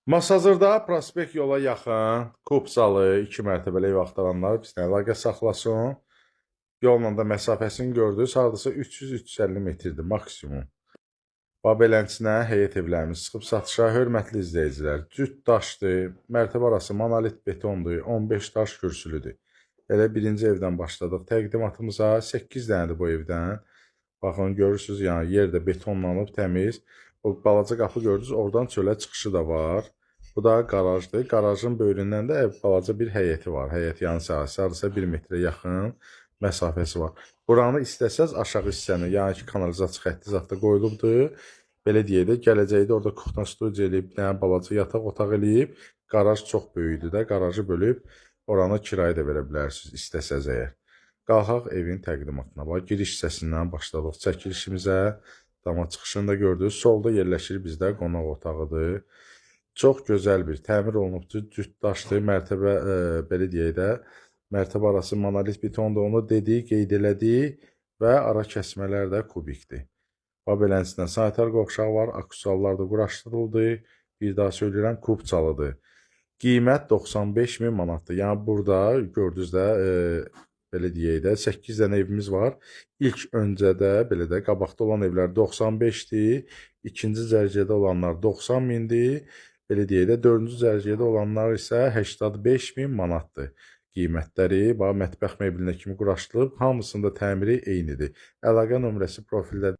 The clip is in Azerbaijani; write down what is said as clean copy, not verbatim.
Masazırda prospekt yola yaxın, Kupsalı 2 mərtəbəli ev axtaranlar bizlə əlaqə saxlasın. Yolla da məsafəsini gördünüz, hardasa 300-350 metrdir maksimum. Babelənçinə həyət evlərimiz çıxıb satışa. Hörmətli izləyicilər, cüt daşdır, mərtəbə arası monolit betondur, 15 daş kürsülüdür. Elə birinci evdən başladıq təqdimatımıza. 8 dənədir bu evdən. Baxın, görürsünüz, yəni yer də betonlanıb təmiz. O balaca qapı gördünüz, oradan çölə çıxışı da var. Bu da qarajdır. Qarajın böyründən də balaca bir həyəti var. Həyət yan sahəsi hardasa 1 metrə yaxın məsafəsi var. Buranı istəsəz aşağı hissəni, yəni ki, kanalizasiya xətti zətdə qoyulubdur. Belə deyək də, gələcəkdə orada kuxna studiya eləyib, bir dənə balaca yataq otaq eləyib. Qaraj çox böyükdür də, qarajı bölüb oranı kirayə də verə bilərsiniz istəsəz əgər. Qalxaq evin təqdimatına. Bax, giriş hissəsindən başladıq çəkilişimizə. Dama çıxışını da gördünüz. Solda yerləşir bizdə qonaq otağıdır. Çox gözəl bir təmir olunubdur. Cüt daşdır, mərtəbə belə deyək də, mərtəbə arası monolit betondur. Onu dedik, qeyd elədik və ara kəsmələr də kubikdir. Babelənçidən sanitar qovşağı var, akusallar da quraşdırıldı. Bir daha söyləyirəm, Kupçalıdır. Qiymət 95.000 manatdır. Yəni burada gördünüz də, belə deyək də, 8 dənə evimiz var. İlk öncədə, belə də, qabaqda olan evlər 95-dir. İkinci dərəcədə olanlar 90 mindir. Belə deyək də, dördüncü dərəcədə olanlar isə 85.000 manatdır. Qiymətləri, bax, mətbəx mebelinə kimi quraşdırılıb, hamısında təmiri eynidir. Əlaqə nömrəsi profildə